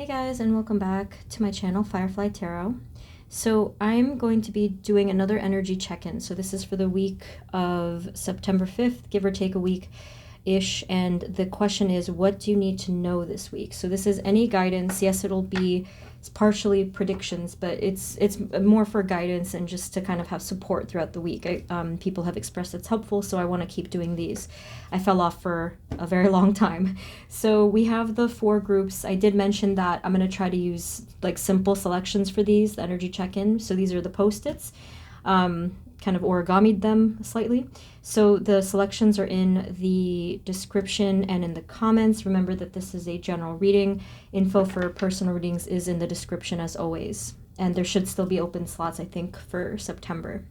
Hey guys, and welcome back to my channel, Firefly Tarot. So I'm going to be doing another energy check-in. So this is for the week of September 5th, give or take a week-ish. And the question is, what do you need to know this week? So this is any guidance. Yes, it's partially predictions, but it's more for guidance and just to kind of have support throughout the week. People have expressed it's helpful, so I want to keep doing these. I fell off for a very long time. So we have the 4 groups. I did mention that I'm going to try to use like simple selections for these, the energy check-in. So these are the post-its. Kind of origamied them slightly. So the selections are in the description and in the comments. Remember that this is a general reading. Info for personal readings is in the description as always. And there should still be open slots, I think, for September.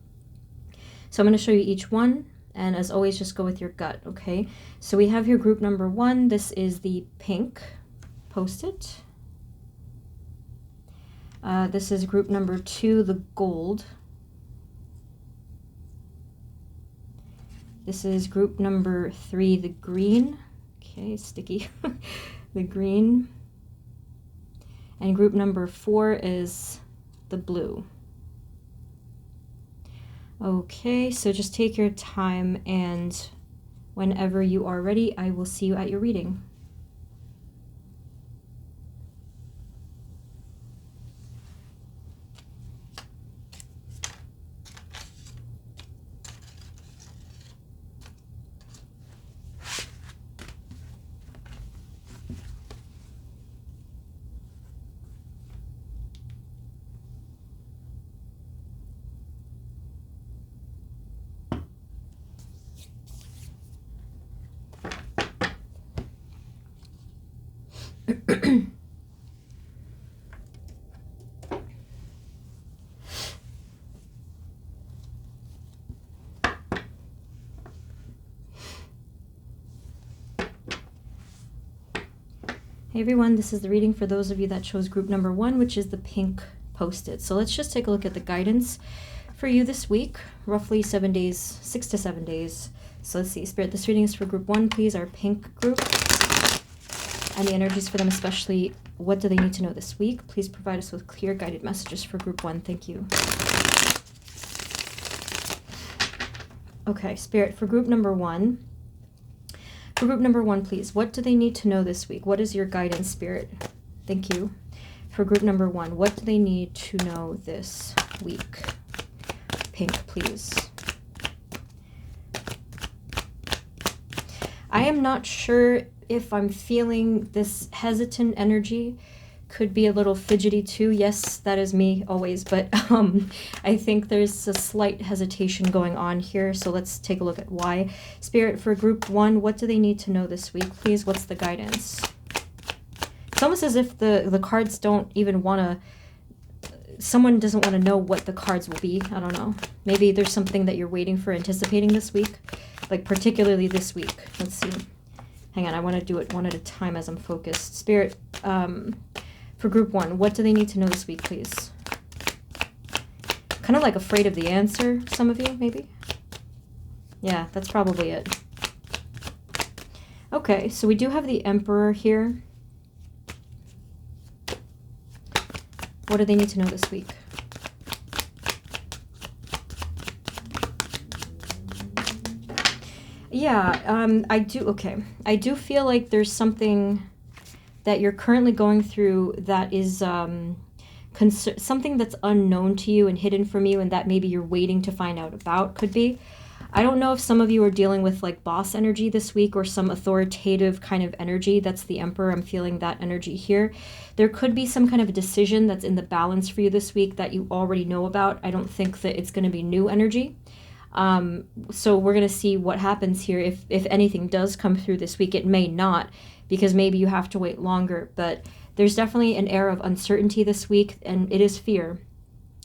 So I'm going to show you each one. And as always, just go with your gut, okay? So we have here group number 1. This is the pink post-it. This is group number 2, the gold. This is group number 3, the green. Okay, sticky. The green. And group number 4 is the blue. Okay, so just take your time, and whenever you are ready, I will see you at your reading. Hey everyone, this is the reading for those of you that chose group number 1, which is the pink post-it. So let's just take a look at the guidance for you this week, roughly 7 days, 6 to 7 days. So let's see, Spirit, this reading is for group 1, please, our pink group. And the energies for them, especially, what do they need to know this week? Please provide us with clear guided messages for group 1. Thank you. Okay, Spirit, for group number 1. For group number 1, please, what do they need to know this week? What is your guidance, Spirit? Thank you. For group number 1, what do they need to know this week? Pink, please. I am not sure if I'm feeling this hesitant energy. Could be a little fidgety too. Yes, that is me always, but I think there's a slight hesitation going on here. So let's take a look at why. Spirit, for group 1, what do they need to know this week? Please, what's the guidance? It's almost as if the cards don't even want to, someone doesn't want to know what the cards will be. I don't know. Maybe there's something that you're waiting for, anticipating this week, like particularly this week. Let's see. Hang on, I want to do it one at a time as I'm focused. Spirit, for group 1, what do they need to know this week, please? Kind of like afraid of the answer, some of you, maybe? Yeah, that's probably it. Okay, so we do have the Emperor here. What do they need to know this week? Yeah, I do feel like there's something that you're currently going through that is something that's unknown to you and hidden from you, and that maybe you're waiting to find out about. Could be. I don't know if some of you are dealing with like boss energy this week or some authoritative kind of energy. That's the Emperor. I'm feeling that energy here. There could be some kind of a decision that's in the balance for you this week that you already know about. I don't think that it's going to be new energy. So we're going to see what happens here. If anything does come through this week, it may not, because maybe you have to wait longer, but there's definitely an air of uncertainty this week, and it is fear.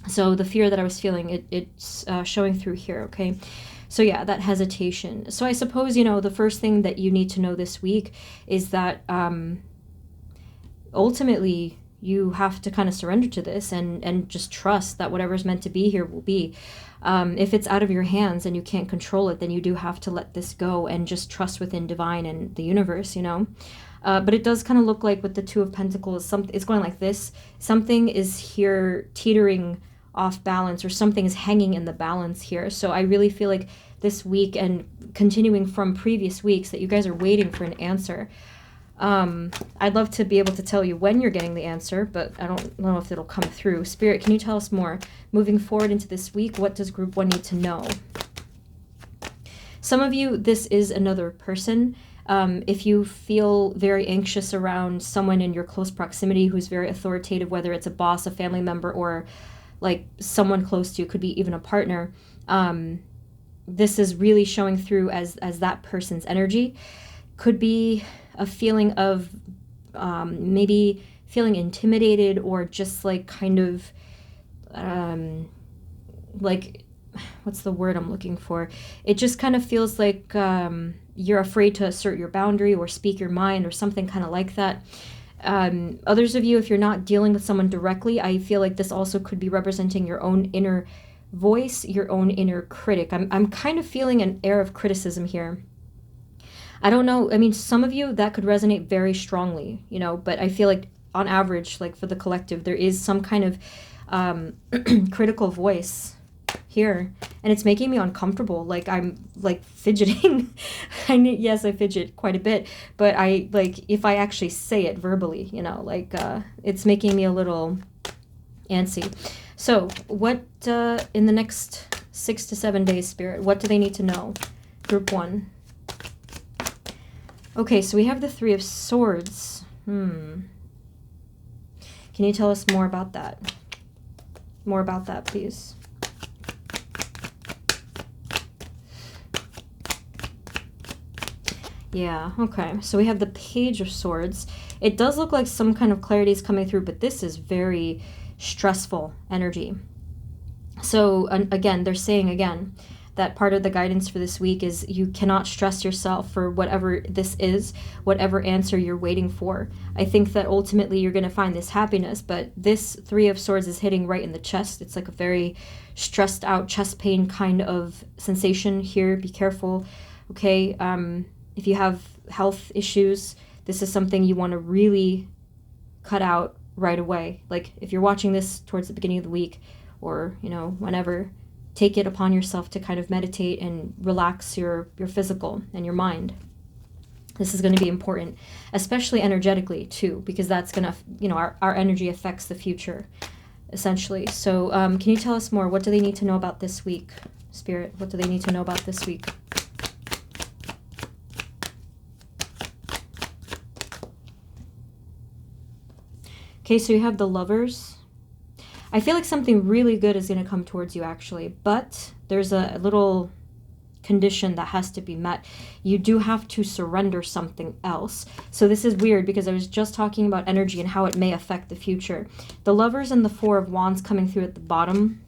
So the fear that I was feeling, it's showing through here, okay? So yeah, that hesitation. So I suppose, the first thing that you need to know this week is that ultimately you have to kind of surrender to this and just trust that whatever's meant to be here will be. If it's out of your hands and you can't control it, then you do have to let this go and just trust within divine and the universe, But it does kind of look like with the Two of Pentacles, it's going like this. Something is here teetering off balance, or something is hanging in the balance here. So I really feel like this week, and continuing from previous weeks, that you guys are waiting for an answer. I'd love to be able to tell you when you're getting the answer, but I don't know if it'll come through. Spirit, can you tell us more? Moving forward into this week, what does group 1 need to know? Some of you, this is another person. If you feel very anxious around someone in your close proximity who's very authoritative, whether it's a boss, a family member, or like someone close to you, could be even a partner, this is really showing through as that person's energy. Could be a feeling of maybe feeling intimidated, or just like kind of like, what's the word I'm looking for? It just kind of feels like you're afraid to assert your boundary or speak your mind, or something kind of like that. Others of you, if you're not dealing with someone directly, I feel like this also could be representing your own inner voice, your own inner critic. I'm kind of feeling an air of criticism here. I don't know. I mean, some of you, that could resonate very strongly, you know, but I feel like on average, like for the collective, there is some kind of critical voice here, and it's making me uncomfortable. Like I'm like fidgeting. Yes, I fidget quite a bit, but I like, if I actually say it verbally, you know, like it's making me a little antsy. So what in the next 6 to 7 days, Spirit, what do they need to know? Group 1. Okay, so we have the Three of Swords. Can you tell us more about that? More about that, please. Yeah, okay. So we have the Page of Swords. It does look like some kind of clarity is coming through, but this is very stressful energy. So again, they're saying again that part of the guidance for this week is you cannot stress yourself for whatever this is, whatever answer you're waiting for. I think that ultimately you're going to find this happiness, but this Three of Swords is hitting right in the chest. It's like a very stressed out chest pain kind of sensation here. Be careful, okay? If you have health issues, this is something you want to really cut out right away. Like if you're watching this towards the beginning of the week, or, you know, whenever, take it upon yourself to kind of meditate and relax your physical and your mind. This is going to be important, especially energetically too, because that's going to, you know, our energy affects the future, essentially. So can you tell us more? What do they need to know about this week, Spirit? What do they need to know about this week? Okay, so you have the Lovers. I feel like something really good is going to come towards you, actually, but there's a little condition that has to be met. You do have to surrender something else. So this is weird, because I was just talking about energy and how it may affect the future. The Lovers and the Four of Wands coming through at the bottom.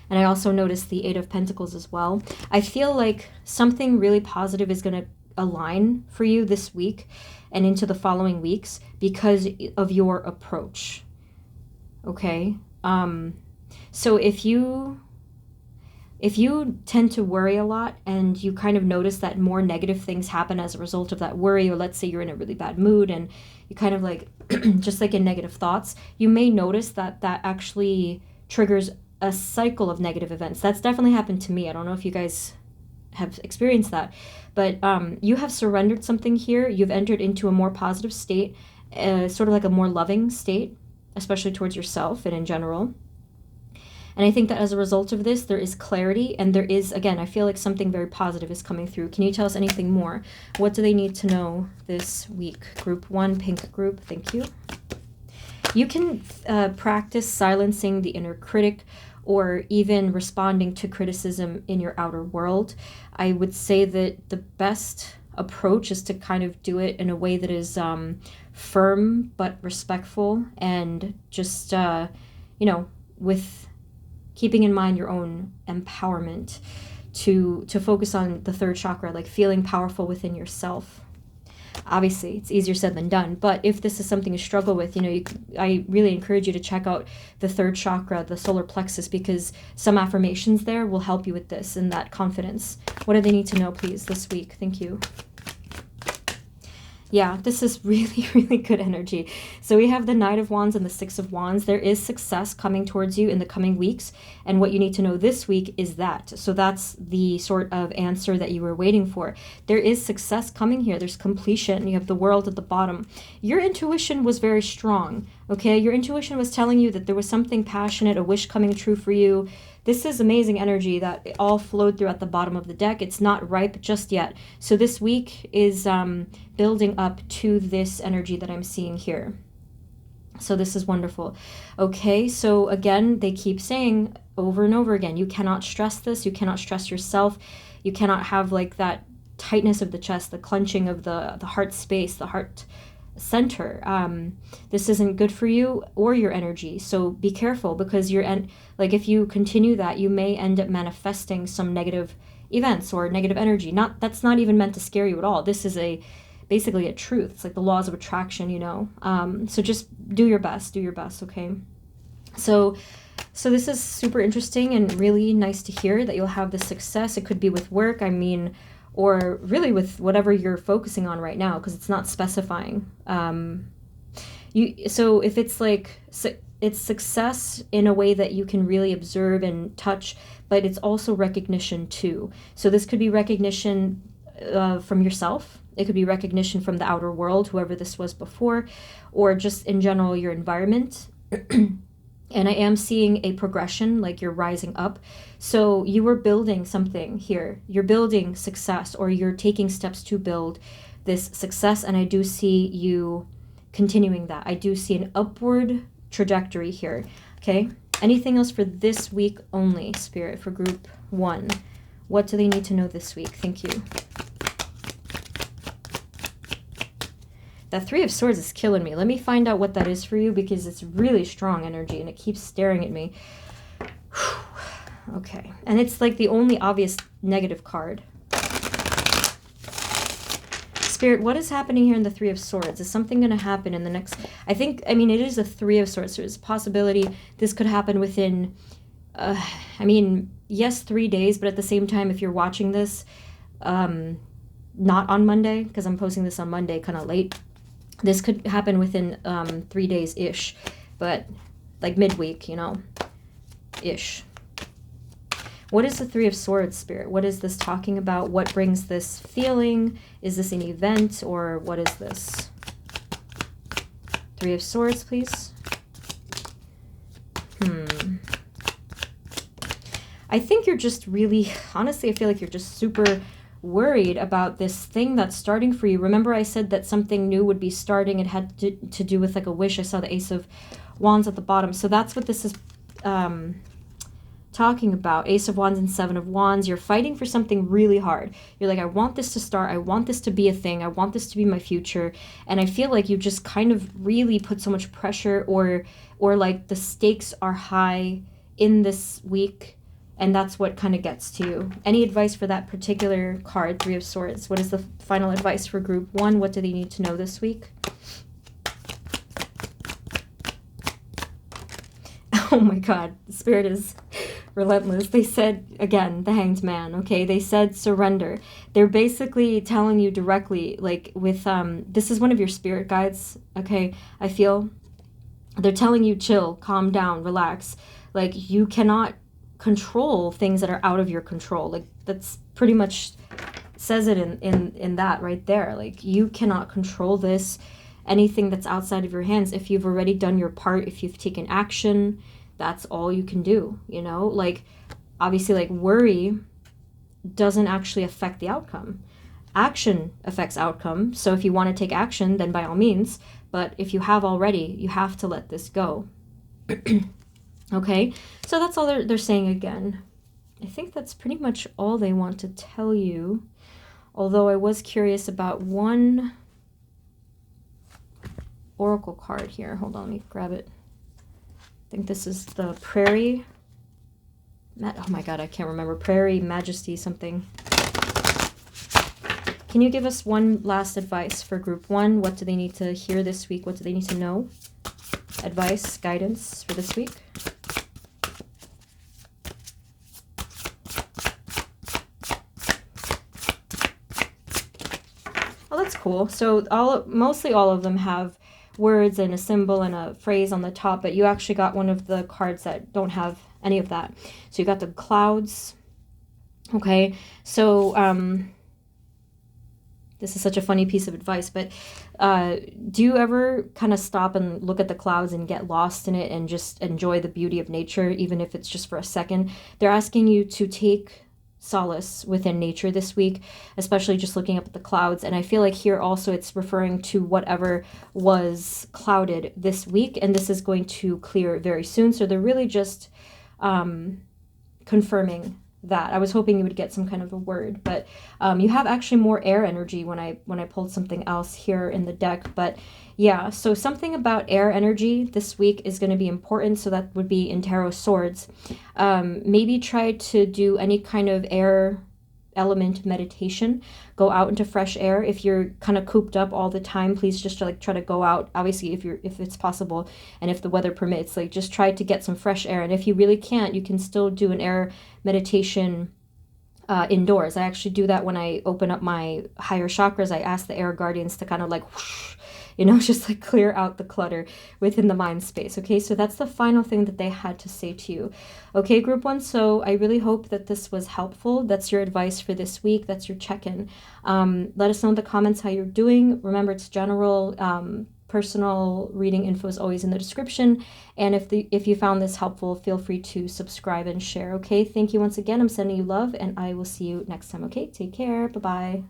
And I also noticed the Eight of Pentacles as well. I feel like something really positive is going to align for you this week and into the following weeks because of your approach. Okay? So if you tend to worry a lot and you kind of notice that more negative things happen as a result of that worry, or let's say you're in a really bad mood and you kind of like just like in negative thoughts, you may notice that that actually triggers a cycle of negative events. That's definitely happened to me. I don't know if you guys have experienced that, but you have surrendered something here. You've entered into a more positive state, sort of like a more loving state, especially towards yourself and in general. And I think that as a result of this, there is clarity, and there is, again, I feel like something very positive is coming through. Can you tell us anything more? What do they need to know this week? Group 1, pink group, thank you. You can practice silencing the inner critic, or even responding to criticism in your outer world. I would say that the best approach is to kind of do it in a way that is firm but respectful, and just, with keeping in mind your own empowerment, to focus on the third chakra, like feeling powerful within yourself. Obviously, it's easier said than done, but if this is something you struggle with, I really encourage you to check out the third chakra, the solar plexus, because some affirmations there will help you with this and that confidence. What do they need to know, please, this week? Thank you. Yeah, this is really, really good energy. So we have the Knight of Wands and the Six of Wands. There is success coming towards you in the coming weeks. And what you need to know this week is that. So that's the sort of answer that you were waiting for. There is success coming here. There's completion. You have the World at the bottom. Your intuition was very strong, okay? Your intuition was telling you that there was something passionate, a wish coming true for you. This is amazing energy that all flowed through at the bottom of the deck. It's not ripe just yet. So this week is building up to this energy that I'm seeing here. So this is wonderful. Okay, so again, they keep saying over and over again, you cannot stress this. You cannot stress yourself. You cannot have like that tightness of the chest, the clenching of the heart space, the heart center. This isn't good for you or your energy, so be careful, because like if you continue that, you may end up manifesting some negative events or negative energy. That's not even meant to scare you at all. This is basically a truth. It's like the laws of attraction, you know. So just do your best, okay? So this is super interesting and really nice to hear that you'll have this success. It could be with work, I mean, or really with whatever you're focusing on right now, because it's not specifying. So if it's like, it's success in a way that you can really observe and touch, but it's also recognition too. So this could be recognition from yourself. It could be recognition from the outer world, whoever this was before, or just in general, your environment. And I am seeing a progression, like you're rising up. So you were building something here. You're building success, or you're taking steps to build this success. And I do see you continuing that. I do see an upward trajectory here. Okay. Anything else for this week only, Spirit, for group 1? What do they need to know this week? Thank you. That Three of Swords is killing me. Let me find out what that is for you, because it's really strong energy and it keeps staring at me. Okay. And it's like the only obvious negative card. Spirit, what is happening here in the Three of Swords? Is something going to happen in the next... I mean, it is a Three of Swords. So there's a possibility this could happen within... yes, 3 days, but at the same time, if you're watching this, not on Monday, because I'm posting this on Monday kind of late, this could happen within 3 days-ish, but like midweek, you know, ish. What is the Three of Swords, Spirit? What is this talking about? What brings this feeling? Is this an event, or what is this? Three of Swords, please. I think you're just really, honestly, I feel like you're just super worried about this thing that's starting for you. Remember I said that something new would be starting. It had to do with like a wish. I saw the Ace of Wands at the bottom. So that's what this is talking about. Ace of Wands and Seven of Wands. You're fighting for something really hard. You're like, I want this to start. I want this to be a thing. I want this to be my future. And I feel like you just kind of really put so much pressure, or like the stakes are high in this week. And that's what kind of gets to you. Any advice for that particular card, Three of Swords? What is the final advice for group 1? What do they need to know this week? Oh my God, the Spirit is relentless. They said, again, the Hanged Man, okay? They said surrender. They're basically telling you directly, like with, this is one of your spirit guides, okay? I feel they're telling you chill, calm down, relax. Like you cannot control things that are out of your control. Like that's pretty much says it in that right there. Like you cannot control this, anything that's outside of your hands. If you've already done your part, if you've taken action, that's all you can do, you know? Like obviously, like worry doesn't actually affect the outcome. Action affects outcome. So if you want to take action, then by all means, but if you have already, you have to let this go. Okay, so that's all they're saying again. I think that's pretty much all they want to tell you. Although I was curious about one oracle card here. Hold on, let me grab it. I think this is the Prairie. Oh my God, I can't remember. Prairie Majesty something. Can you give us one last advice for group 1? What do they need to hear this week? What do they need to know? Advice, guidance for this week? cool. So mostly all of them have words and a symbol and a phrase on the top, but you actually got one of the cards that don't have any of that. So you got the clouds. Okay, so this is such a funny piece of advice, but do you ever kind of stop and look at the clouds and get lost in it and just enjoy the beauty of nature, even if it's just for a second? They're asking you to take solace within nature this week, especially just looking up at the clouds. And I feel like here also it's referring to whatever was clouded this week, and this is going to clear very soon. So they're really just confirming that. I was hoping you would get some kind of a word, but you have actually more air energy when I pulled something else here in the deck. But yeah, so something about air energy this week is going to be important. So that would be in Tarot Swords. Maybe try to do any kind of air element meditation. Go out into fresh air. If you're kind of cooped up all the time, please just try to go out. Obviously, if it's possible and if the weather permits, like just try to get some fresh air. And if you really can't, you can still do an air meditation indoors. I actually do that when I open up my higher chakras. I ask the air guardians to kind of like whoosh, just like clear out the clutter within the mind space. Okay, so that's the final thing that they had to say to you. Okay, group one, so I really hope that this was helpful. That's your advice for this week. That's your check-in. Let us know in the comments how you're doing. Remember, it's general. Personal reading info is always in the description. And if you found this helpful, feel free to subscribe and share. Okay, thank you once again. I'm sending you love, and I will see you next time. Okay, take care. Bye-bye.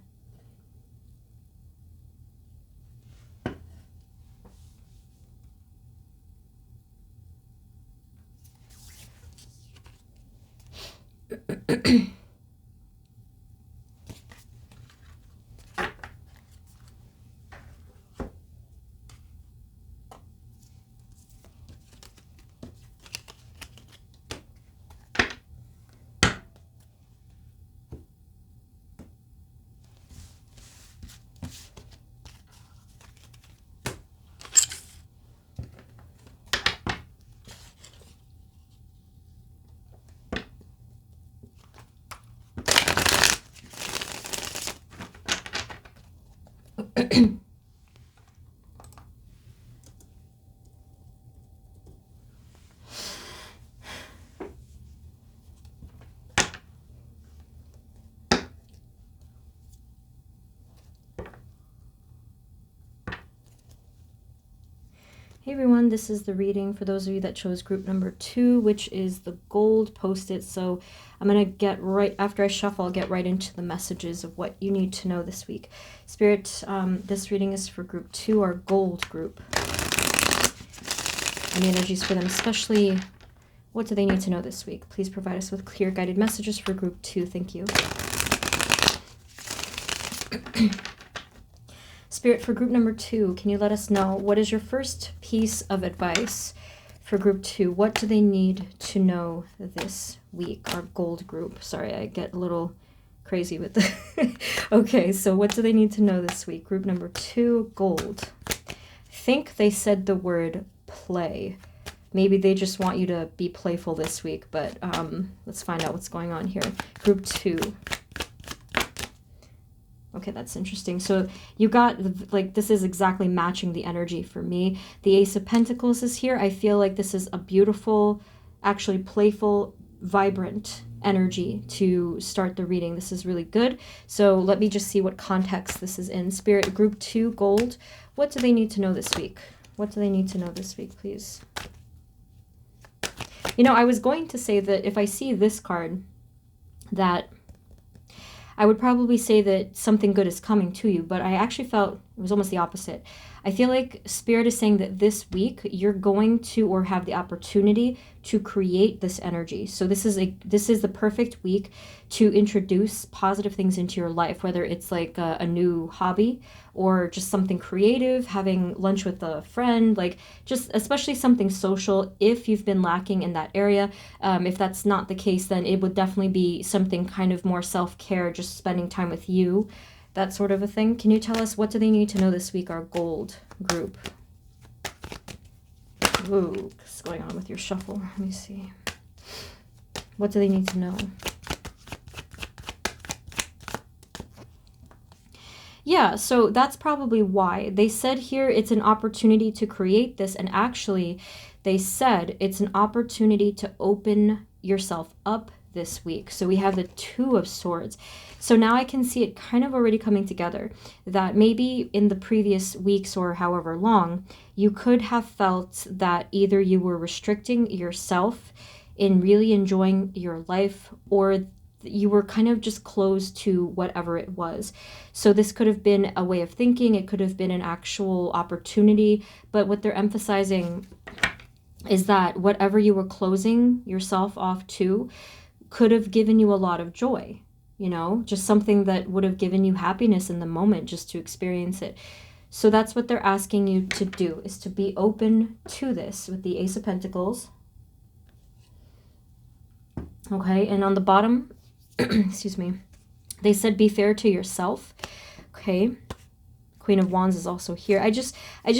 Hey everyone, this is the reading for those of you that chose group number 2, which is the gold post-it. So I'm going to get right, after I shuffle, I'll get right into the messages of what you need to know this week. Spirit, this reading is for group 2, our gold group. Any energies for them, especially what do they need to know this week? Please provide us with clear guided messages for group 2. Thank you. Spirit, for group number 2, can you let us know what is your first piece of advice for group 2? What do they need to know this week? Our gold group. Sorry, I get a little crazy with the okay, so what do they need to know this week? Group number 2, gold. Think they said the word play. Maybe they just want you to be playful this week, but let's find out what's going on here. Group 2. Okay, that's interesting. So you got, like, this is exactly matching the energy for me. The Ace of Pentacles is here. I feel like this is a beautiful, actually playful, vibrant energy to start the reading. This is really good. So let me just see what context this is in. Spirit, group 2, gold. What do they need to know this week? What do they need to know this week, please? I was going to say that if I see this card, that I would probably say that something good is coming to you, but I actually felt it was almost the opposite. I feel like Spirit is saying that this week you're going to, or have the opportunity to, create this energy. So this is the perfect week to introduce positive things into your life, whether it's like a new hobby or just something creative, having lunch with a friend, like just especially something social if you've been lacking in that area. If that's not the case, then it would definitely be something kind of more self-care, just spending time with you, that sort of a thing. Can you tell us what do they need to know this week, our gold group? Ooh, what's going on with your shuffle? Let me see. What do they need to know? Yeah, so that's probably why. They said here it's an opportunity to create this, and actually, they said it's an opportunity to open yourself up this week. So we have the Two of Swords. So now I can see it kind of already coming together, that maybe in the previous weeks or however long, you could have felt that either you were restricting yourself in really enjoying your life, or you were kind of just closed to whatever it was. So this could have been a way of thinking, it could have been an actual opportunity, but what they're emphasizing is that whatever you were closing yourself off to could have given you a lot of joy, you know, just something that would have given you happiness in the moment just to experience it. So that's what they're asking you to do, is to be open to this with the Ace of Pentacles. Okay, and on the bottom, excuse me, they said be fair to yourself. Okay, Queen of Wands is also here. I just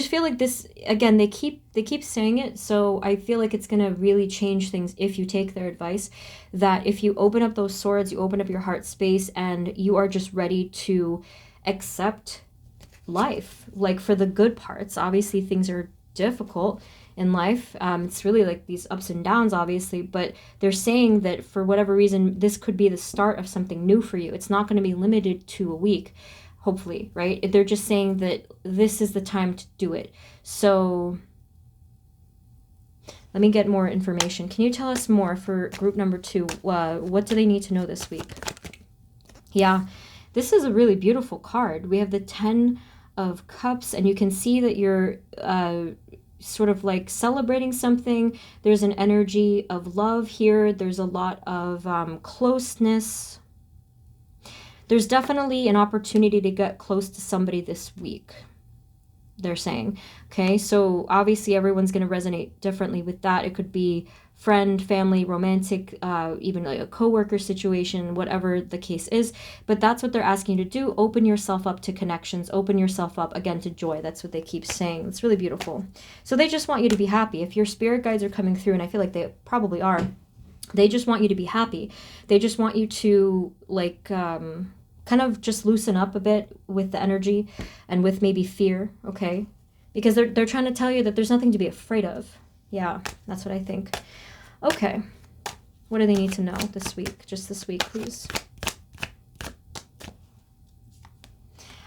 feel like this, again, they keep saying it, so I feel like it's gonna really change things if you take their advice, that if you open up those swords, you open up your heart space, and you are just ready to accept life, like for the good parts. Obviously things are difficult in life. It's really like these ups and downs, obviously, but they're saying that for whatever reason, this could be the start of something new for you. It's not going to be limited to a week, hopefully, right? They're just saying that this is the time to do it. So let me get more information. Can you tell us more for group number 2? What do they need to know this week? Yeah, this is a really beautiful card. We have the 10 of Cups, and you can see that you're sort of like celebrating something. There's an energy of love here. There's a lot of closeness. There's definitely an opportunity to get close to somebody this week, they're saying. Okay, so obviously everyone's going to resonate differently with that. It could be friend, family, romantic, even like a coworker situation, whatever the case is. But that's what they're asking you to do. Open yourself up to connections. Open yourself up, again, to joy. That's what they keep saying. It's really beautiful. So they just want you to be happy. If your spirit guides are coming through, and I feel like they probably are, they just want you to be happy. They just want you to, like, kind of just loosen up a bit with the energy and with maybe fear, okay? Because they're trying to tell you that there's nothing to be afraid of. Yeah, that's what I think. Okay, what do they need to know this week? Just this week, please.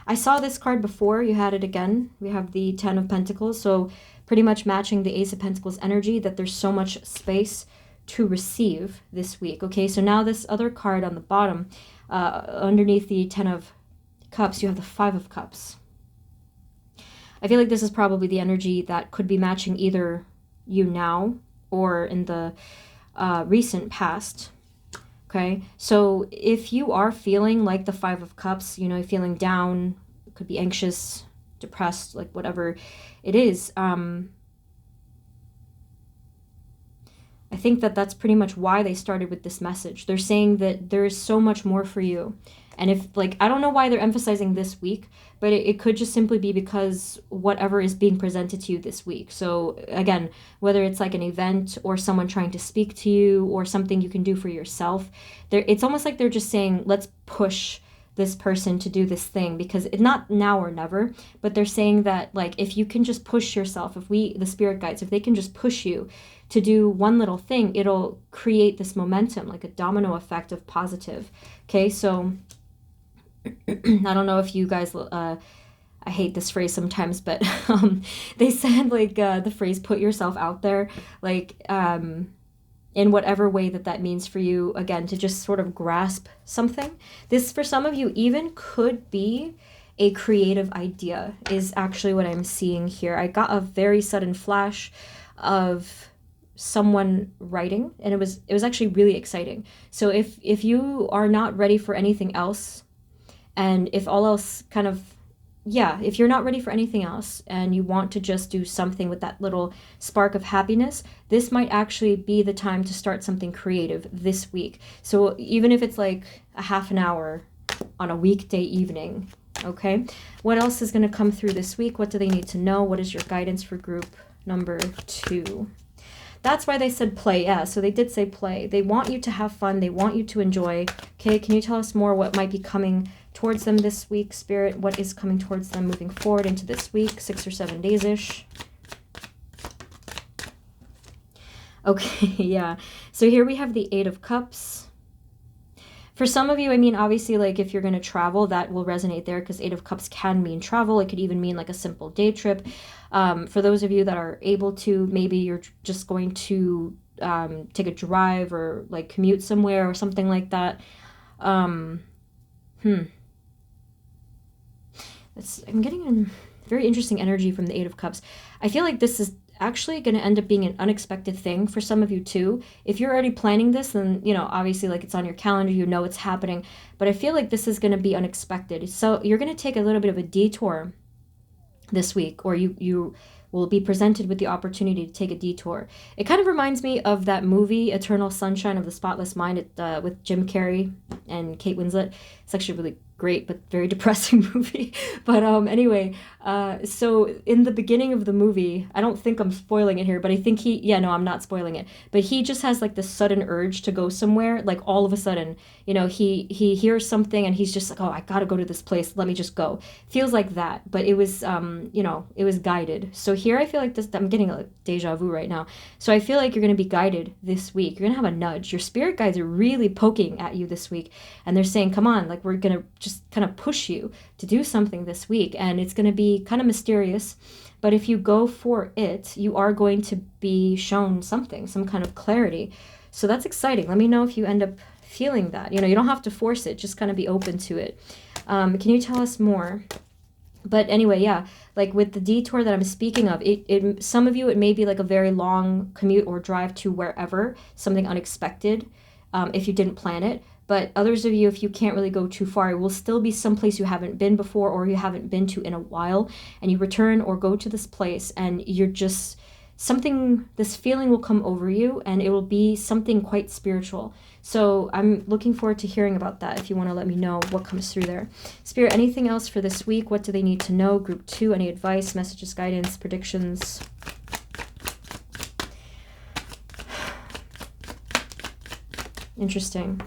I saw this card before. You had it again. We have the 10 of Pentacles, so pretty much matching the Ace of Pentacles energy, that there's so much space to receive this week. Okay, so now this other card on the bottom, underneath the 10 of Cups, you have the 5 of Cups. I feel like this is probably the energy that could be matching either you now or in the recent past. Okay, so if you are feeling like the 5 of Cups, you know, feeling down, could be anxious, depressed, like whatever it is, I think that that's pretty much why they started with this message. They're saying that there is so much more for you. And if, like, I don't know why they're emphasizing this week, but it could just simply be because whatever is being presented to you this week. So again, whether it's like an event or someone trying to speak to you or something you can do for yourself, it's almost like they're just saying, let's push this person to do this thing, because it's not now or never, but they're saying that, like, if you can just push yourself, if the spirit guides, if they can just push you to do one little thing, it'll create this momentum, like a domino effect of positive. Okay, so I don't know if you guys, I hate this phrase sometimes, but they said, like, the phrase, put yourself out there, like, in whatever way that means for you, again, to just sort of grasp something. This, for some of you, even could be a creative idea, is actually what I'm seeing here. I got a very sudden flash of someone writing, and it was actually really exciting. So if you are not ready for anything else, and if all else kind of, yeah, if you're not ready for anything else and you want to just do something with that little spark of happiness, this might actually be the time to start something creative this week. So even if it's like a half an hour on a weekday evening, okay? What else is going to come through this week? What do they need to know? What is your guidance for group number 2? That's why they said play. Yeah, so they did say play. They want you to have fun. They want you to enjoy. Okay, can you tell us more what might be coming towards them this week, Spirit? What is coming towards them moving forward into this week, 6 or 7 days-ish? Okay, yeah. So here we have the Eight of Cups. For some of you, I mean, obviously, like if you're going to travel, that will resonate there because Eight of Cups can mean travel. It could even mean like a simple day trip. For those of you that are able to, maybe you're just going to take a drive or like commute somewhere or something like that. I'm getting a very interesting energy from the Eight of Cups. I feel like this is actually going to end up being an unexpected thing for some of you too. If you're already planning this, then, you know, obviously like it's on your calendar, you know it's happening. But I feel like this is going to be unexpected. So you're going to take a little bit of a detour this week, or you will be presented with the opportunity to take a detour. It kind of reminds me of that movie, Eternal Sunshine of the Spotless Mind, with Jim Carrey and Kate Winslet. It's actually really great, but very depressing movie. But anyway, so in the beginning of the movie, I don't think I'm spoiling it here, but I think I'm not spoiling it, but he just has like this sudden urge to go somewhere, like all of a sudden, you know, he hears something and he's just like, oh, I gotta go to this place, let me just go. Feels like that, but it was, you know, it was guided. So here I feel like this, I'm getting a deja vu right now. So I feel like you're gonna be guided this week. You're gonna have a nudge. Your spirit guides are really poking at you this week, and they're saying, come on, like we're gonna just kind of push you to do something this week, and it's going to be kind of mysterious, but if you go for it, you are going to be shown something, some kind of clarity. So that's exciting. Let me know if you end up feeling that. You know, you don't have to force it, just kind of be open to it. Can you tell us more? But anyway, yeah, like with the detour that I'm speaking of, it some of you, it may be like a very long commute or drive to wherever, something unexpected, if you didn't plan it. But others of you, if you can't really go too far, it will still be someplace you haven't been before or you haven't been to in a while. And you return or go to this place and you're just this feeling will come over you and it will be something quite spiritual. So I'm looking forward to hearing about that if you want to let me know what comes through there. Spirit, anything else for this week? What do they need to know? Group 2, any advice, messages, guidance, predictions? Interesting.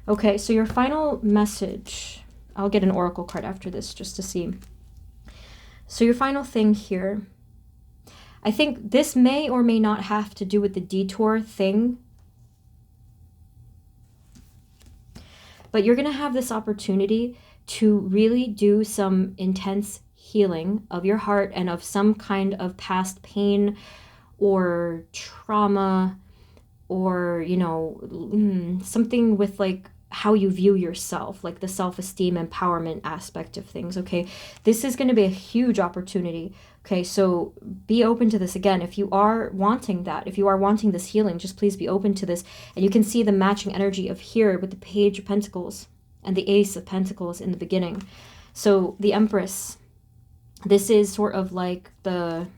Okay, so your final message, I'll get an oracle card after this just to see. So your final thing here, I think this may or may not have to do with the detour thing, but you're going to have this opportunity to really do some intense healing of your heart and of some kind of past pain or trauma, or, you know, something with like how you view yourself, like the self-esteem empowerment aspect of things. Okay, this is going to be a huge opportunity. Okay, so be open to this. Again, if you are wanting that, if you are wanting this healing, just please be open to this. And you can see the matching energy of here with the Page of Pentacles and the Ace of Pentacles in the beginning. So the Empress, this is sort of like the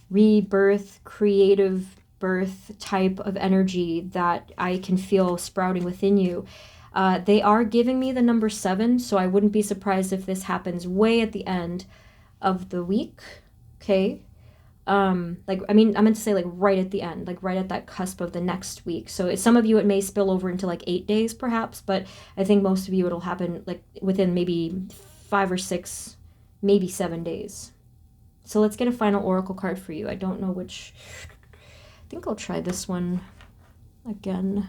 rebirth, creative birth type of energy that I can feel sprouting within you. They are giving me the number 7, so I wouldn't be surprised if this happens way at the end of the week. Okay, like, I mean, I meant to say like right at the end, like right at that cusp of the next week. So some of you, it may spill over into like 8 days perhaps, but I think most of you it'll happen like within maybe 5 or 6, maybe 7 days. So let's get a final oracle card for you. I don't know which. I think I'll try this one again.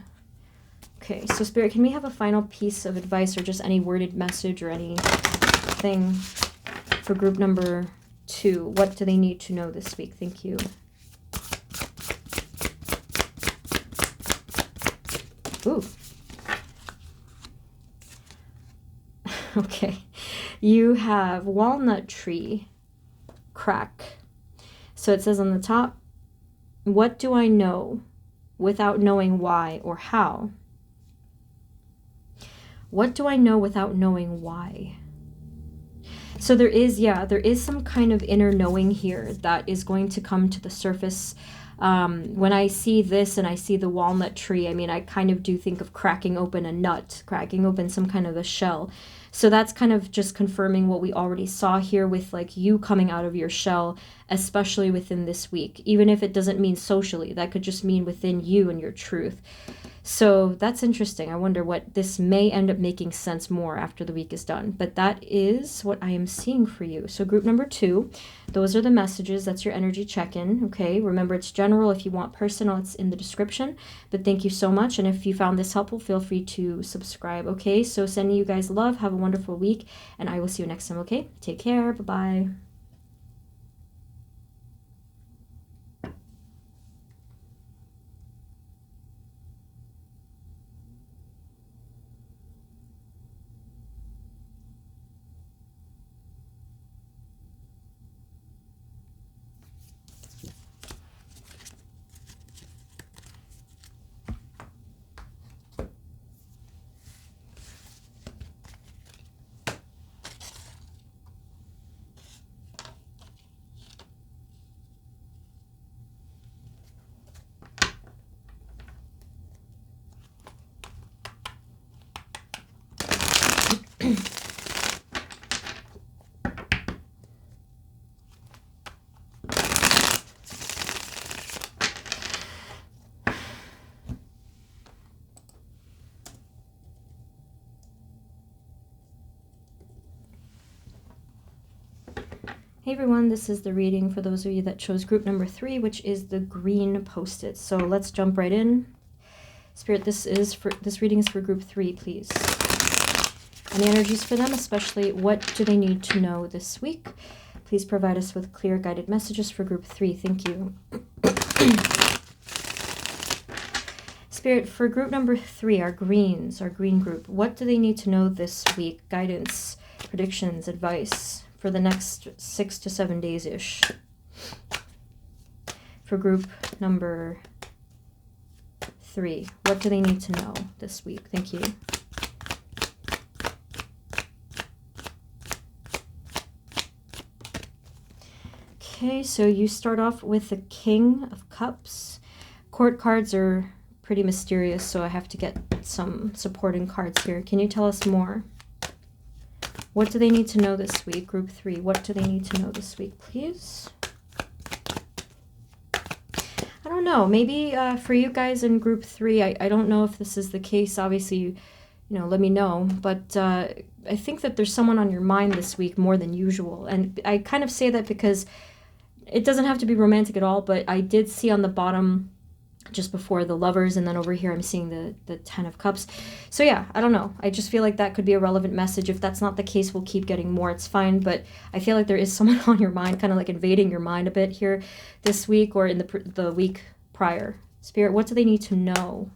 Okay, so Spirit, can we have a final piece of advice or just any worded message or anything for group number 2? What do they need to know this week? Thank you. Ooh. Okay. You have walnut tree, crack. So it says on the top, what do I know without knowing why or how? What do I know without knowing why? So there is some kind of inner knowing here that is going to come to the surface. When I see this and I see the walnut tree, I mean, I kind of do think of cracking open a nut, cracking open some kind of a shell. So that's kind of just confirming what we already saw here with like you coming out of your shell especially within this week. Even if it doesn't mean socially, that could just mean within you and your truth. So that's interesting. I wonder what this may end up making sense more after the week is done. But that is what I am seeing for you. So group number 2, those are the messages. That's your energy check-in. Okay, remember it's general. If you want personal, it's in the description. But thank you so much. And if you found this helpful, feel free to subscribe. Okay, so sending you guys love. Have a wonderful week. And I will see you next time. Okay, take care. Bye-bye. Hey everyone, this is the reading for those of you that chose group number 3, which is the green post-it. So let's jump right in. Spirit, this reading is for group 3, please. And the energies for them, especially what do they need to know this week? Please provide us with clear guided messages for group 3. Thank you. Spirit, for group number 3, our greens, our green group, what do they need to know this week? Guidance, predictions, advice for the next 6 to 7 days-ish. For group number 3, what do they need to know this week? Thank you. Okay, so you start off with the King of Cups. Court cards are pretty mysterious, so I have to get some supporting cards here. Can you tell us more? What do they need to know this week? Group 3, what do they need to know this week, please? I don't know. Maybe for you guys in group 3, I don't know if this is the case. Obviously, you know, let me know. But I think that there's someone on your mind this week more than usual. And I kind of say that because it doesn't have to be romantic at all, but I did see on the bottom just before the Lovers, and then over here I'm seeing the 10 of Cups. So yeah, I don't know. I just feel like that could be a relevant message. If that's not the case, we'll keep getting more. It's fine, but I feel like there is someone on your mind, kind of like invading your mind a bit here this week or in the week prior. Spirit, what do they need to know?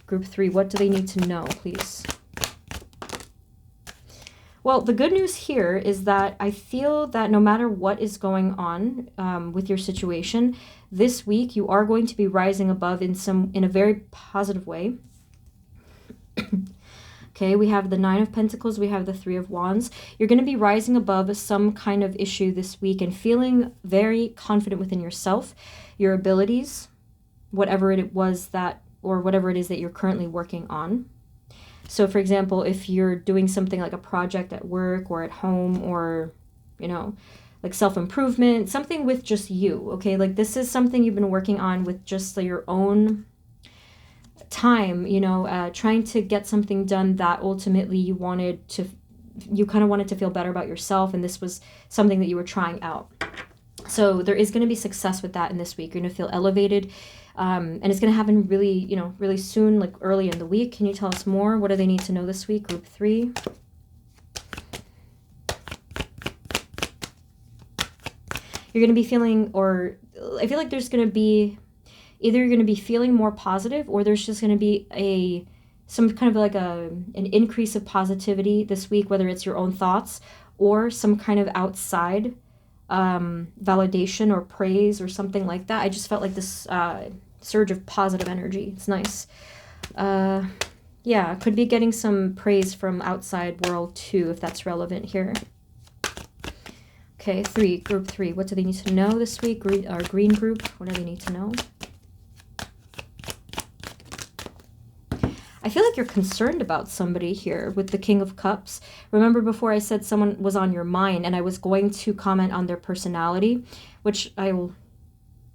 Group 3, what do they need to know, please? Well, the good news here is that I feel that no matter what is going on with your situation, this week you are going to be rising above in a very positive way. Okay, we have the 9 of Pentacles, we have the 3 of Wands. You're going to be rising above some kind of issue this week and feeling very confident within yourself, your abilities, whatever it was that, or whatever it is that you're currently working on. So for example, if you're doing something like a project at work or at home, or, you know, like self-improvement, something with just you, okay? Like this is something you've been working on with just your own time, you know, trying to get something done that ultimately you kind of wanted to feel better about yourself, and this was something that you were trying out. So there is going to be success with that in this week. You're going to feel elevated. And it's going to happen really, you know, really soon, like early in the week. Can you tell us more? What do they need to know this week? Group 3. You're going to be feeling, or I feel like there's going to be, either you're going to be feeling more positive, or there's just going to be some kind of like an increase of positivity this week, whether it's your own thoughts or some kind of outside validation or praise or something like that. I just felt like this surge of positive energy. It's nice. Yeah, could be getting some praise from outside world too, if that's relevant here. Okay, 3, group 3. What do they need to know this week? Our green group, what do they need to know? I feel like you're concerned about somebody here with the King of Cups. Remember before I said someone was on your mind, and I was going to comment on their personality, which I will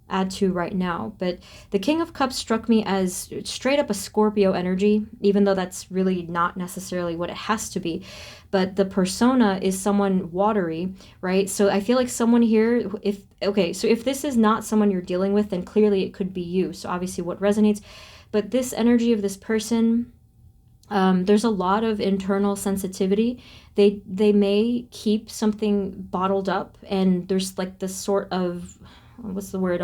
add to right now. But the King of Cups struck me as straight up a Scorpio energy, even though that's really not necessarily what it has to be. But the persona is someone watery, right? So I feel like someone here, so if this is not someone you're dealing with, then clearly it could be you. So obviously what resonates. But this energy of this person, there's a lot of internal sensitivity. They may keep something bottled up, and there's like this sort of, what's the word?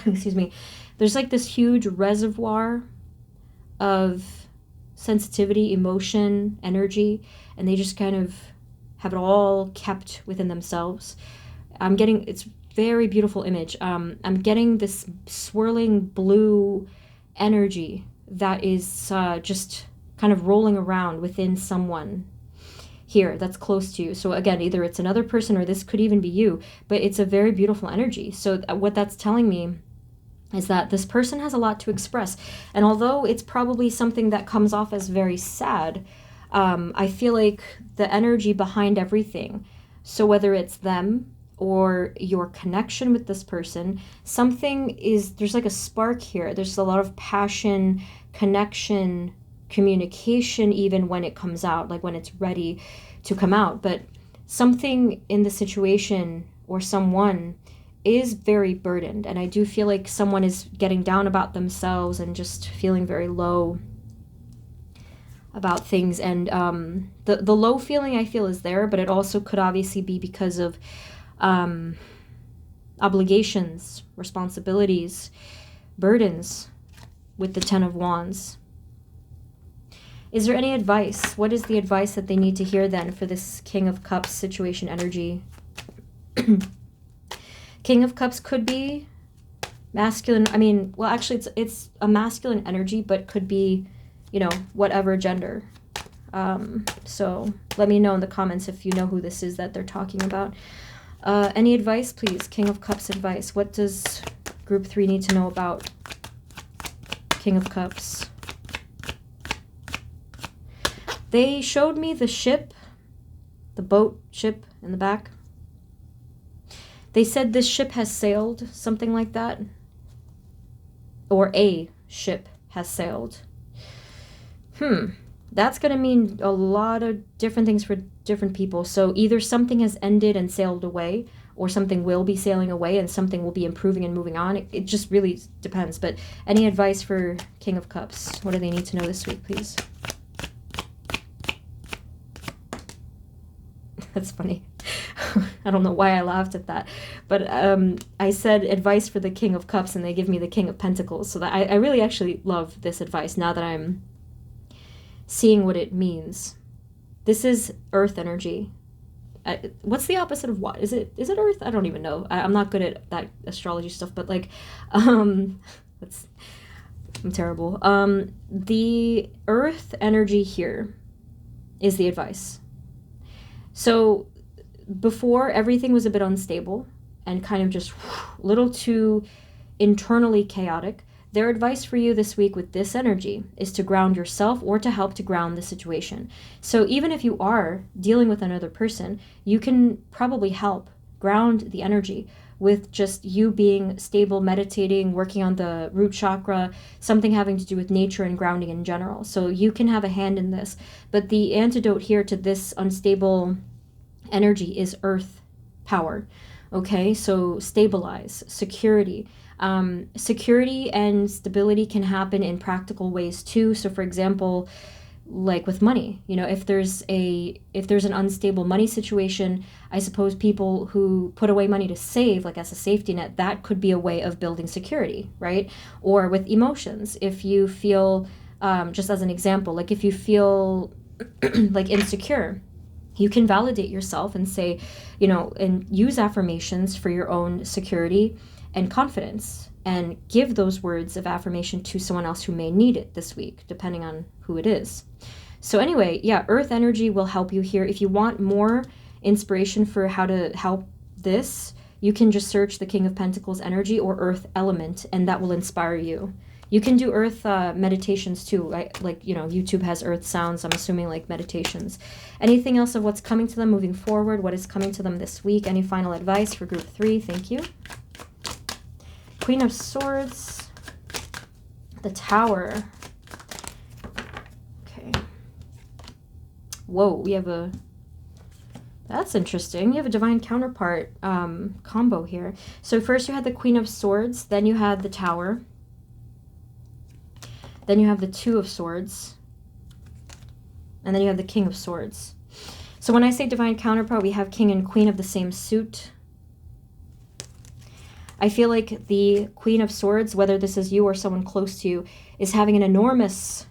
Excuse me. There's like this huge reservoir of sensitivity, emotion, energy, and they just kind of have it all kept within themselves. It's very beautiful image. I'm getting this swirling blue energy that is just kind of rolling around within someone here that's close to you. So again, either it's another person or this could even be you, but it's a very beautiful energy. So what that's telling me is that this person has a lot to express. And although it's probably something that comes off as very sad, I feel like the energy behind everything, so whether it's them or your connection with this person, there's like a spark here. There's a lot of passion, connection, communication, even when it comes out, like when it's ready to come out. But something in the situation or someone is very burdened, and I do feel like someone is getting down about themselves and just feeling very low about things. And the low feeling I feel is there, but it also could obviously be because of obligations, responsibilities, burdens with the Ten of Wands. Is there any advice? What is the advice that they need to hear then for this King of Cups situation energy? King of Cups could be masculine. I mean, well, actually, it's a masculine energy, but could be, whatever gender. So let me know in the comments if you know who this is that they're talking about. Any advice, please? King of Cups advice. What does Group 3 need to know about King of Cups? They showed me the ship, the boat ship in the back. They said this ship has sailed, something like that. Or a ship has sailed. That's going to mean a lot of different things for different people. So either something has ended and sailed away, or something will be sailing away and something will be improving and moving on. It just really depends. But any advice for King of Cups? What do they need to know this week, please? That's funny. I don't know why I laughed at that. But I said advice for the King of Cups, and they give me the King of Pentacles. So that I really actually love this advice now that I'm seeing what it means. This is earth energy. What's the opposite of what? Is it earth? I don't even know. I'm not good at that astrology stuff, but like, I'm terrible. The earth energy here is the advice. So before, everything was a bit unstable and kind of just a little too internally chaotic. Their advice for you this week with this energy is to ground yourself, or to help to ground the situation. So even if you are dealing with another person, you can probably help ground the energy with just you being stable, meditating, working on the root chakra, something having to do with nature and grounding in general. So you can have a hand in this. But the antidote here to this unstable energy is earth power. Okay, so stabilize, security. Security and stability can happen in practical ways too. So for example, like with money, if there's an unstable money situation, I suppose people who put away money to save, like as a safety net, that could be a way of building security, right? Or with emotions, if you feel, just as an example, like if you feel like insecure, you can validate yourself and say, and use affirmations for your own security and confidence, and give those words of affirmation to someone else who may need it this week, depending on who it is. So anyway, yeah, earth energy will help you here. If you want more inspiration for how to help this, you can just search the King of Pentacles energy or earth element, and that will inspire you You can do earth meditations too. Like, you know, YouTube has earth sounds. I'm assuming like meditations. Anything else of what's coming to them moving forward? What is coming to them this week? Any final advice for group 3? Thank you. Queen of Swords. The Tower. Okay. Whoa, we have a... That's interesting. You have a divine counterpart combo here. So first you had the Queen of Swords. Then you had the Tower. Then you have the Two of Swords. And then you have the King of Swords. So when I say divine counterpart, we have King and Queen of the same suit. I feel like the Queen of Swords, whether this is you or someone close to you, is having an enormous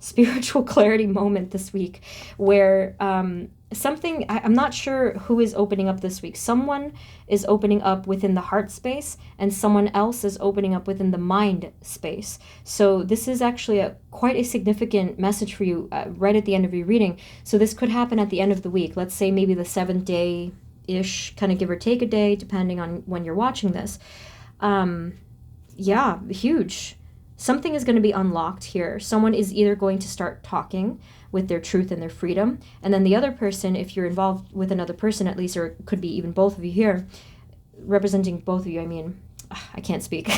spiritual clarity moment this week where I'm not sure who is opening up this week. Someone is opening up within the heart space and someone else is opening up within the mind space. So this is actually quite a significant message for you right at the end of your reading. So this could happen at the end of the week. Let's say maybe the 7th day-ish, kind of give or take a day, depending on when you're watching this. Yeah, huge. Something is going to be unlocked here. Someone is either going to start talking with their truth and their freedom, and then the other person, if you're involved with another person at least, or it could be even both of you here, representing both of you, I mean, I can't speak,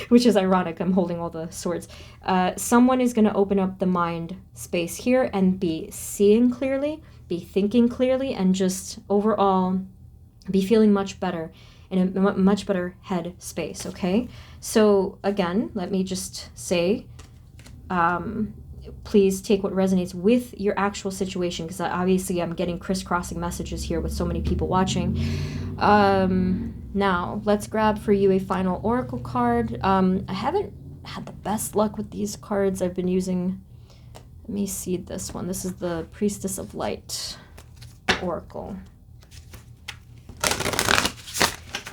which is ironic, I'm holding all the swords. Someone is going to open up the mind space here and be seeing clearly, be thinking clearly, and just overall be feeling much better, in a much better head space, okay? So again, let me just say, please take what resonates with your actual situation, because obviously I'm getting crisscrossing messages here with so many people watching. Now, let's grab for you a final oracle card. I haven't had the best luck with these cards I've been using. Let me see this one. This is the Priestess of Light oracle.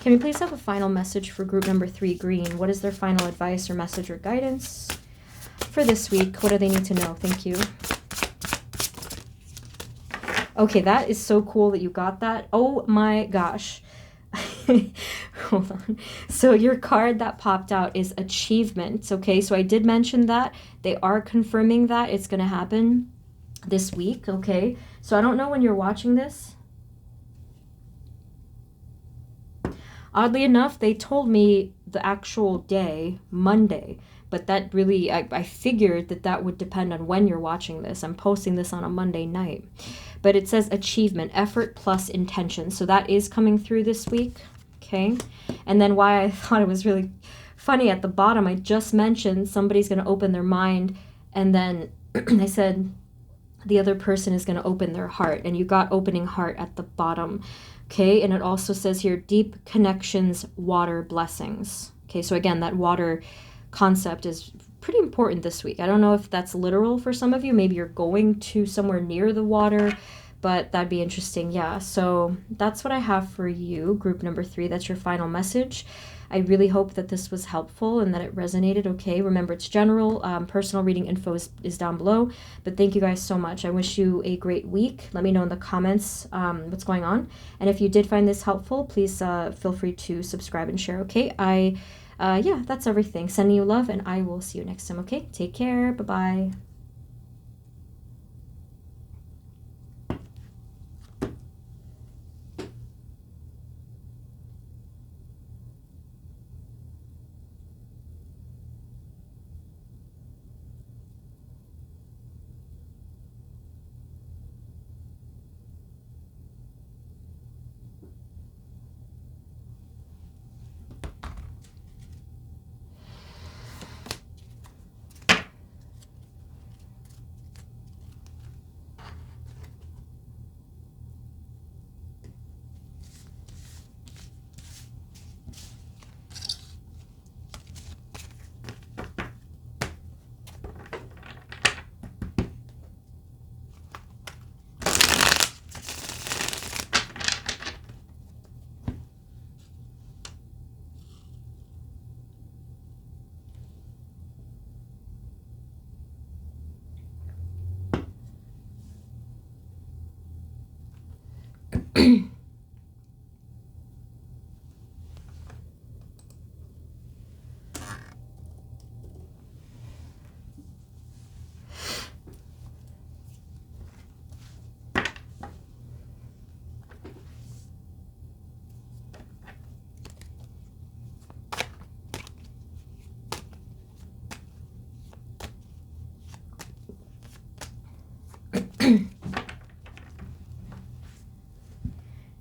Can we please have a final message for group number 3, green? What is their final advice or message or guidance for this week? What do they need to know? Thank you. Okay, that is so cool that you got that. Oh my gosh. Hold on. So your card that popped out is achievement. Okay, so I did mention that. They are confirming that it's going to happen this week. Okay, so I don't know when you're watching this. Oddly enough, they told me the actual day, Monday, but that really, I figured that would depend on when you're watching this. I'm posting this on a Monday night. But it says achievement, effort plus intention. So that is coming through this week, okay? And then why I thought it was really funny at the bottom, I just mentioned somebody's going to open their mind, and then I said the other person is going to open their heart, and you got opening heart at the bottom. Okay, and it also says here, deep connections, water blessings. Okay, so again, that water concept is pretty important this week. I don't know if that's literal for some of you. Maybe you're going to somewhere near the water, but that'd be interesting. Yeah, so that's what I have for you, group number 3. That's your final message. I really hope that this was helpful and that it resonated, okay? Remember, it's general. Personal reading info is down below. But thank you guys so much. I wish you a great week. Let me know in the comments what's going on. And if you did find this helpful, please feel free to subscribe and share, okay? Yeah, that's everything. Sending you love, and I will see you next time, okay? Take care. Bye-bye.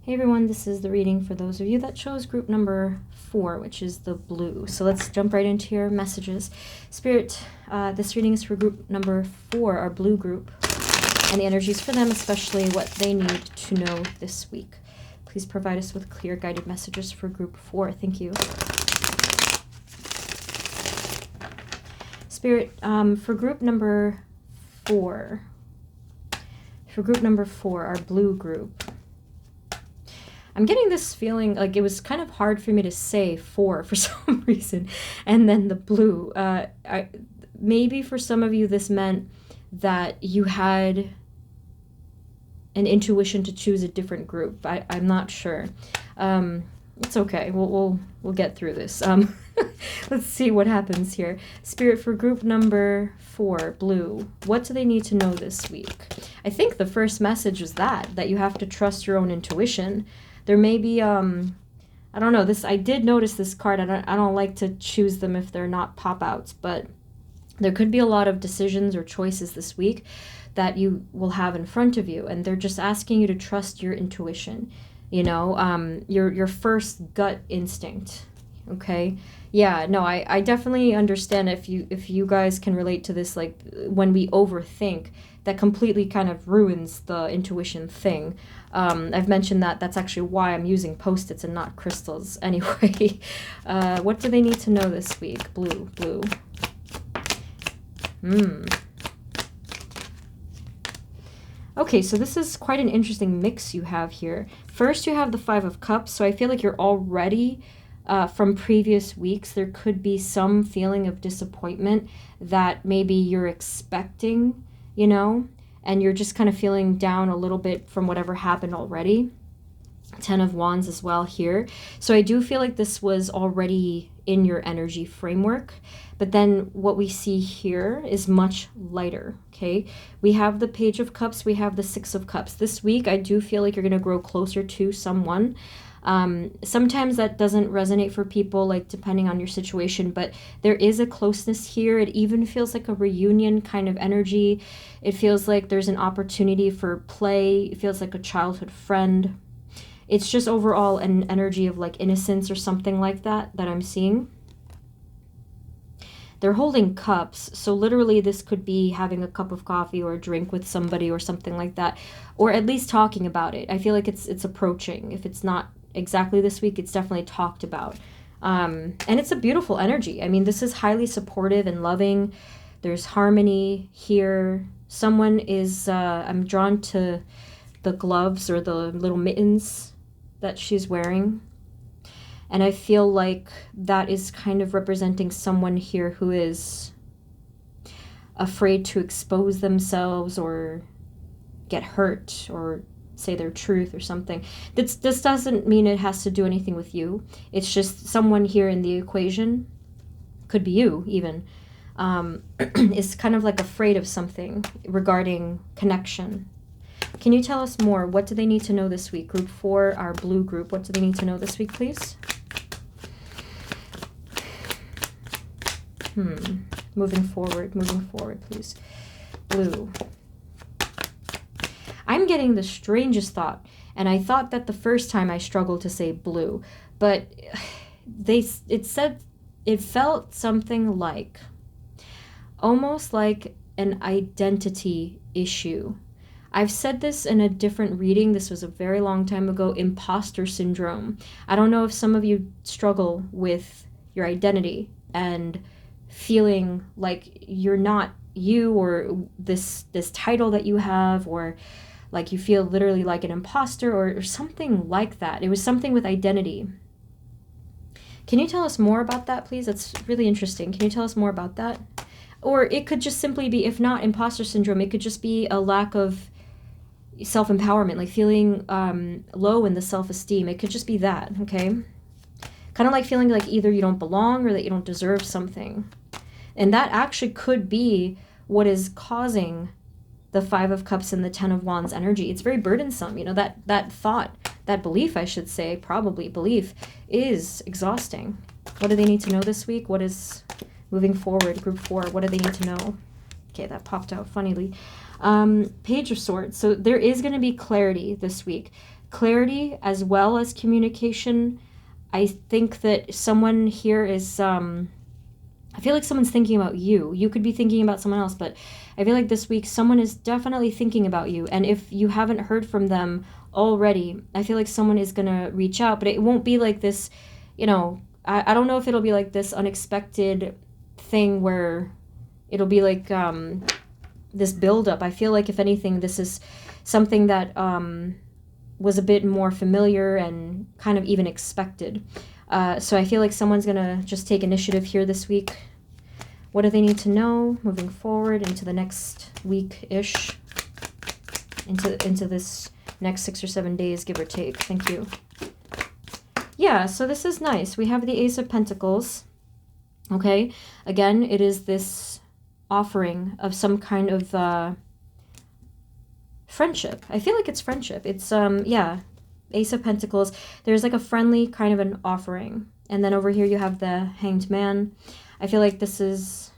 Hey everyone, this is the reading for those of you that chose group number 4, which is the blue. So let's jump right into your messages. Spirit, this reading is for group number 4, our blue group, and the energies for them, especially what they need to know this week. Please provide us with clear guided messages for group 4. Thank you. Spirit, for group number 4, our blue group, I'm getting this feeling like it was kind of hard for me to say 4 for some reason, and then the blue. Maybe for some of you this meant that you had an intuition to choose a different group. I'm not sure. It's okay. We'll get through this. Let's see what happens here. Spirit, for group number 4, blue, what do they need to know this week? I think the first message was that you have to trust your own intuition. There may be, I don't know, I did notice this card. I don't like to choose them if they're not pop-outs, but there could be a lot of decisions or choices this week that you will have in front of you, and they're just asking you to trust your intuition, you know, your first gut instinct, okay? Yeah, no, I definitely understand if you guys can relate to this, like when we overthink, that completely kind of ruins the intuition thing. I've mentioned that's actually why I'm using Post-its and not crystals. Anyway, what do they need to know this week? Blue. Okay, so this is quite an interesting mix you have here. First, you have the 5 of Cups, so I feel like you're already, from previous weeks, there could be some feeling of disappointment that maybe you're expecting, you know, and you're just kind of feeling down a little bit from whatever happened already. 10 of Wands as well here. So I do feel like this was already in your energy framework. But then what we see here is much lighter, okay? We have the Page of Cups, we have the 6 of Cups. This week, I do feel like you're going to grow closer to someone. Sometimes that doesn't resonate for people, like depending on your situation, but there is a closeness here. It even feels like a reunion kind of energy. It feels like there's an opportunity for play. It feels like a childhood friend. It's just overall an energy of like innocence or something like that I'm seeing. They're holding cups, so literally this could be having a cup of coffee or a drink with somebody or something like that, or at least talking about it. I feel like it's approaching. If it's not exactly this week, it's definitely talked about. And it's a beautiful energy. I mean, this is highly supportive and loving. There's harmony here. Someone is, I'm drawn to the gloves or the little mittens that she's wearing. And I feel like that is kind of representing someone here who is afraid to expose themselves or get hurt or say their truth or something. This doesn't mean it has to do anything with you. It's just someone here in the equation, could be you even, is kind of like afraid of something regarding connection. Can you tell us more? What do they need to know this week? Group 4, our blue group. What do they need to know this week, please? Moving forward, please. Blue. I'm getting the strangest thought, and I thought that the first time I struggled to say blue, but it felt something like, almost like an identity issue. I've said this in a different reading. This was a very long time ago, imposter syndrome. I don't know if some of you struggle with your identity and feeling like you're not you, or this title that you have, or like you feel literally like an imposter or something like that. It was something with identity. Can you tell us more about that, please? That's really interesting. Can you tell us more about that? Or it could just simply be, if not imposter syndrome, it could just be a lack of self-empowerment, like feeling low in the self-esteem. It could just be that, okay? Kind of like feeling like either you don't belong or that you don't deserve something. And that actually could be what is causing the 5 of Cups and the 10 of Wands energy. It's very burdensome. You know, that thought, that belief, I should say, probably belief, is exhausting. What do they need to know this week? What is moving forward? Group 4, what do they need to know? Okay, that popped out funnily. Page of Swords. So there is going to be clarity this week. clarity as well as communication. I think that someone here is, I feel like someone's thinking about you. You could be thinking about someone else, but I feel like this week someone is definitely thinking about you. And if you haven't heard from them already, I feel like someone is going to reach out, but it won't be like this, I don't know if it'll be like this unexpected thing where it'll be like this buildup. I feel like if anything, this is something that was a bit more familiar and kind of even expected. So I feel like someone's going to just take initiative here this week. What do they need to know moving forward into the next week-ish? Into this next 6 or 7 days, give or take. Thank you. Yeah, so this is nice. We have the Ace of Pentacles. Okay. Again, it is this offering of some kind of friendship. I feel like it's friendship. It's, yeah. Ace of Pentacles, there's like a friendly kind of an offering. And then over here you have the Hanged Man. I feel like this is,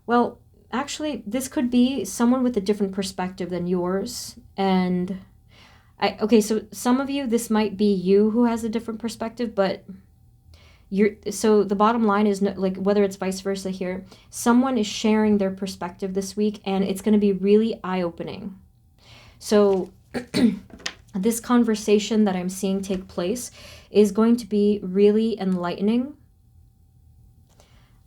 well, actually, this could be someone with a different perspective than yours. And, okay, so some of you, this might be you who has a different perspective, but so the bottom line is, like, whether it's vice versa here, someone is sharing their perspective this week, and it's going to be really eye-opening. So this conversation that I'm seeing take place is going to be really enlightening.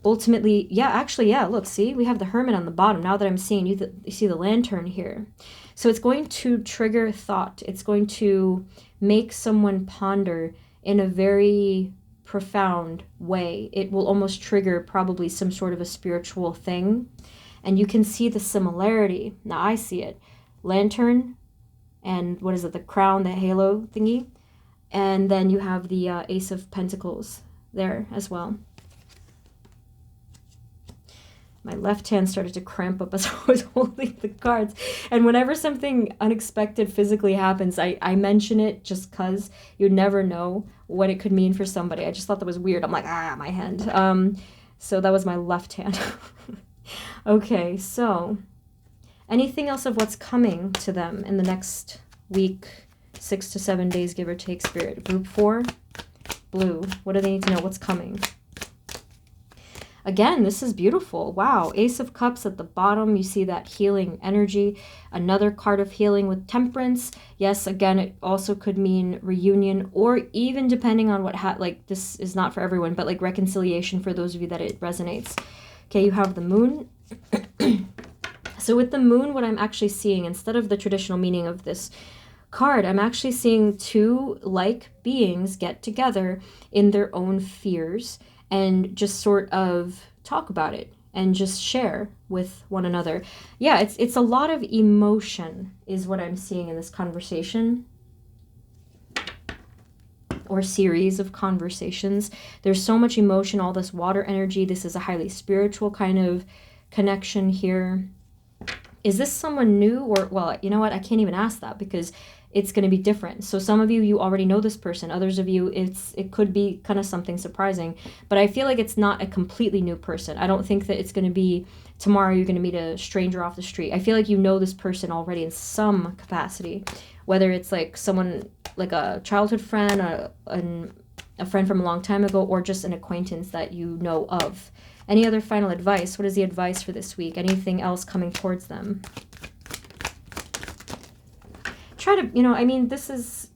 Ultimately, yeah, actually, yeah, look, see, we have the Hermit on the bottom. Now that I'm seeing you see the Lantern here. So it's going to trigger thought. It's going to make someone ponder in a very profound way. It will almost trigger probably some sort of a spiritual thing. And you can see the similarity. Now I see it. Lantern, and what is it, the crown, the halo thingy. And then you have the Ace of Pentacles there as well. My left hand started to cramp up as I was holding the cards. And whenever something unexpected physically happens, I mention it just because you never know what it could mean for somebody. I just thought that was weird. I'm like, my hand. So that was my left hand. Okay, so anything else of what's coming to them in the next week, 6 to 7 days, give or take, Spirit? Group 4, blue. What do they need to know? What's coming? Again, this is beautiful. Wow. Ace of Cups at the bottom. You see that healing energy. Another card of healing with Temperance. Yes, again, it also could mean reunion, or even depending on what, like, this is not for everyone, but like reconciliation for those of you that it resonates. Okay, you have the Moon. So with the Moon, what I'm actually seeing, instead of the traditional meaning of this card, I'm actually seeing two like beings get together in their own fears and just sort of talk about it and just share with one another. Yeah, it's a lot of emotion is what I'm seeing in this conversation, or series of conversations. There's so much emotion, all this water energy. This is a highly spiritual kind of connection here. Is this someone new, or, well, you know what? I can't even ask that because it's going to be different. So some of you already know this person. Others of you, it could be kind of something surprising. But I feel like it's not a completely new person. I don't think that it's going to be tomorrow you're going to meet a stranger off the street. I feel like you know this person already in some capacity. Whether it's like someone, like a childhood friend, a friend from a long time ago, or just an acquaintance that you know of. Any other final advice? What is the advice for this week? Anything else coming towards them? Try to, I mean, this is,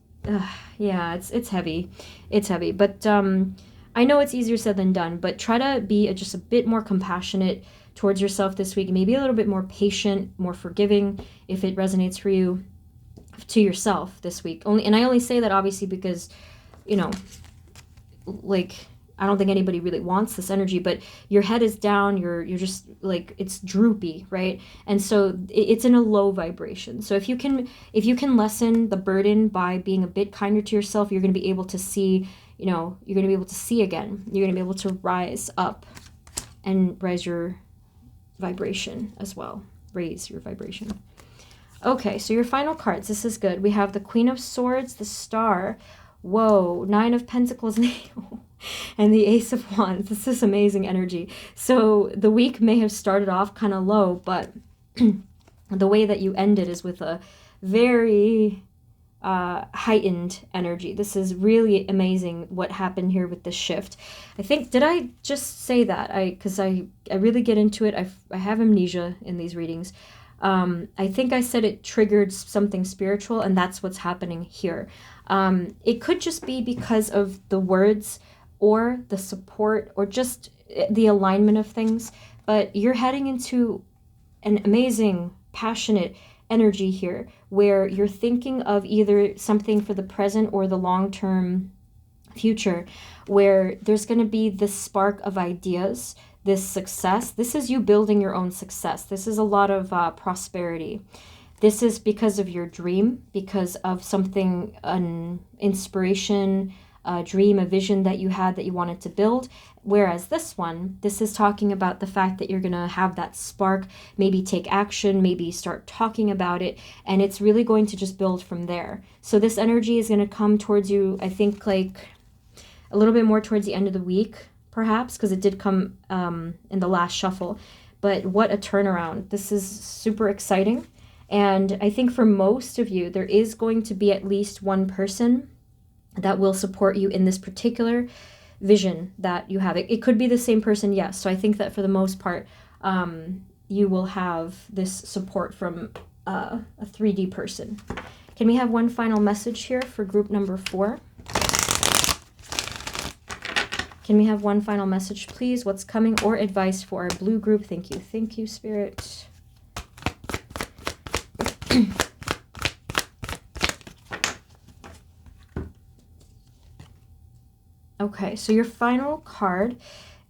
yeah, it's heavy. It's heavy. But I know it's easier said than done, but try to be just a bit more compassionate towards yourself this week. Maybe a little bit more patient, more forgiving, if it resonates for you, to yourself this week. And I only say that obviously because, like, I don't think anybody really wants this energy, but your head is down, you're just like, it's droopy, right? And so it's in a low vibration. So if you can lessen the burden by being a bit kinder to yourself, you're going to be able to see, you're going to be able to see again. You're going to be able to rise up and raise your vibration as well. Raise your vibration. Okay, so your final cards. This is good. We have the Queen of Swords, the Star. Whoa, 9 of Pentacles, and the Ace of Wands. This is amazing energy. So the week may have started off kind of low, but the way that you ended is with a very heightened energy. This is really amazing what happened here with this shift. I think, did I just say that? Because I really get into it. I have amnesia in these readings. I think I said it triggered something spiritual, and that's what's happening here. It could just be because of the words or the support or just the alignment of things, but you're heading into an amazing, passionate energy here where you're thinking of either something for the present or the long-term future, where there's going to be this spark of ideas, this success. This is you building your own success. This is a lot of prosperity. This is because of your dream, because of something, an inspiration, a dream, a vision that you had that you wanted to build. Whereas this is talking about the fact that you're going to have that spark, maybe take action, maybe start talking about it, and it's really going to just build from there. So this energy is going to come towards you, I think, like a little bit more towards the end of the week, perhaps, because it did come in the last shuffle. But what a turnaround. This is super exciting. And I think for most of you, there is going to be at least one person that will support you in this particular vision that you have. It could be the same person, yes. So I think that for the most part, you will have this support from a 3D person. Can we have one final message here for group number 4? Can we have one final message, please? What's coming, or advice for our blue group? Thank you. Thank you, Spirit. Okay, so your final card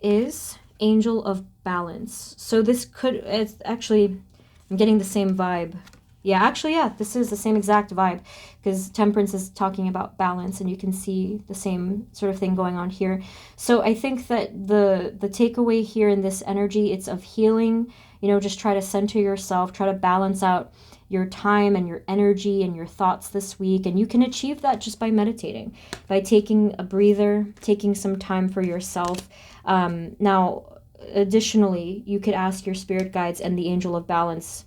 is Angel of Balance. So this it's actually, I'm getting the same vibe. Yeah, actually, yeah, this is the same exact vibe, because Temperance is talking about balance, and you can see the same sort of thing going on here. So I think that the takeaway here in this energy, it's of healing. You know, just try to center yourself, try to balance out your time and your energy and your thoughts this week. And you can achieve that just by meditating, by taking a breather, taking some time for yourself. Now, additionally, you could ask your spirit guides and the Angel of Balance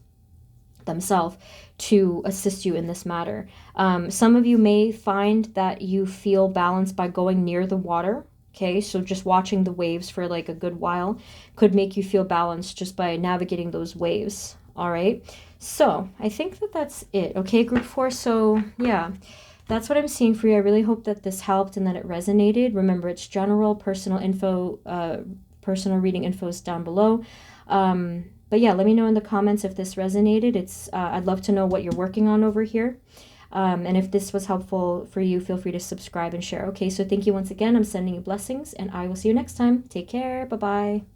themselves to assist you in this matter. Some of you may find that you feel balanced by going near the water. Okay, so just watching the waves for like a good while could make you feel balanced just by navigating those waves. All right, so I think that that's it. Okay, group 4. So yeah, that's what I'm seeing for you. I really hope that this helped and that it resonated. Remember, it's general. Personal info, personal reading info is down below. But yeah, let me know in the comments if this resonated. I'd love to know what you're working on over here. And if this was helpful for you, feel free to subscribe and share. Okay, so thank you once again. I'm sending you blessings, and I will see you next time. Take care. Bye-bye.